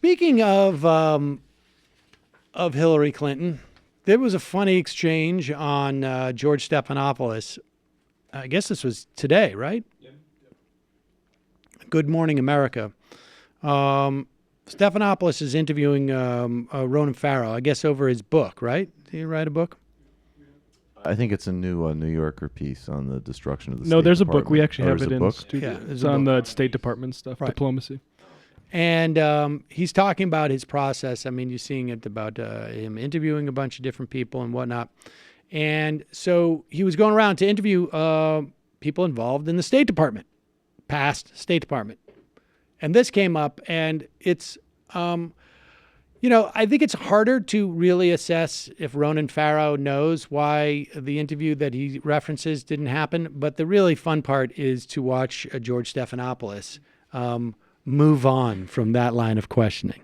Speaking of Hillary Clinton, there was a funny exchange on George Stephanopoulos. I guess this was today, right? Yep. Good Morning America. Stephanopoulos is interviewing Ronan Farrow, I guess, over his book, right? Did he write a book? I think it's a new New Yorker piece on the destruction of the State No, there's a Department. book. We actually have there's it a in book? studio. Yeah, it's on the State Department stuff, Right. diplomacy. And he's talking about his process. I mean, you're seeing it about him interviewing a bunch of different people and whatnot. And so he was going around to interview people involved in the State Department, past State Department. And this came up, and it's, I think it's harder to really assess if Ronan Farrow knows why the interview that he references didn't happen. But the really fun part is to watch George Stephanopoulos move on from that line of questioning.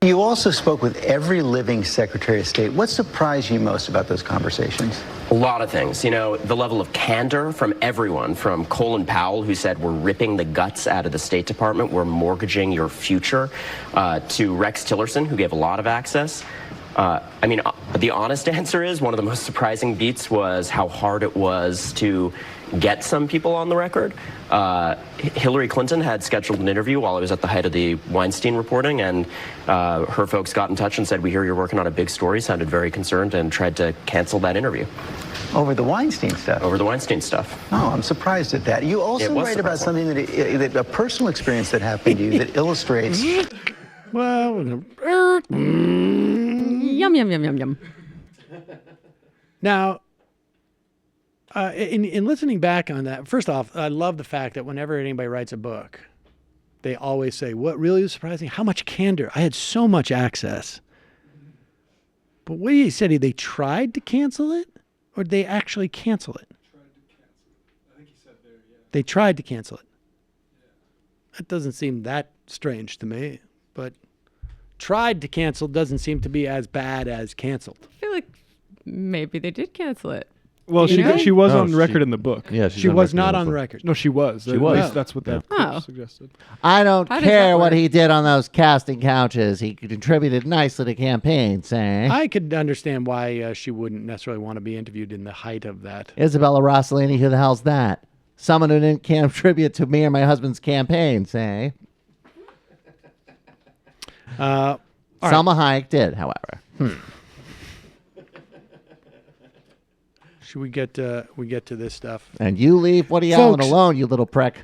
You also spoke with every living Secretary of State. What surprised you most about those conversations? A lot of things. The level of candor from everyone, from Colin Powell, who said we're ripping the guts out of the State Department, we're mortgaging your future, to Rex Tillerson, who gave a lot of access. The honest answer is one of the most surprising beats was how hard it was to get some people on the record. Hillary Clinton had scheduled an interview while I was at the height of the Weinstein reporting, and her folks got in touch and said, we hear you're working on a big story, sounded very concerned, and tried to cancel that interview. Over the Weinstein stuff? Over the Weinstein stuff. Oh, I'm surprised at that. You also write about something that a personal experience that happened to you that illustrates... Well, Yum, yum, yum, yum, yum. Now, in listening back on that, first off, I love the fact that whenever anybody writes a book, they always say, what really was surprising? How much candor. I had so much access. But what he said, they tried to cancel it, or did they actually cancel it? I think he said there, yeah. They tried to cancel it. That doesn't seem that strange to me, but tried to cancel doesn't seem to be as bad as canceled. I feel like maybe they did cancel it. Well, she was on record in the book. Yeah, She was not on the record. No, she was. At was. least that's what that suggested. I don't How does care that what work? he did on those casting couches. He contributed nicely to campaigns, eh? I could understand why she wouldn't necessarily want to be interviewed in the height of that. Isabella Rossellini, who the hell's that? Someone who didn't contribute to me or my husband's campaigns, eh? All right. Selma Hayek did, however. Should we get to this stuff? And you leave Woody Allen Folks. alone, you little prick.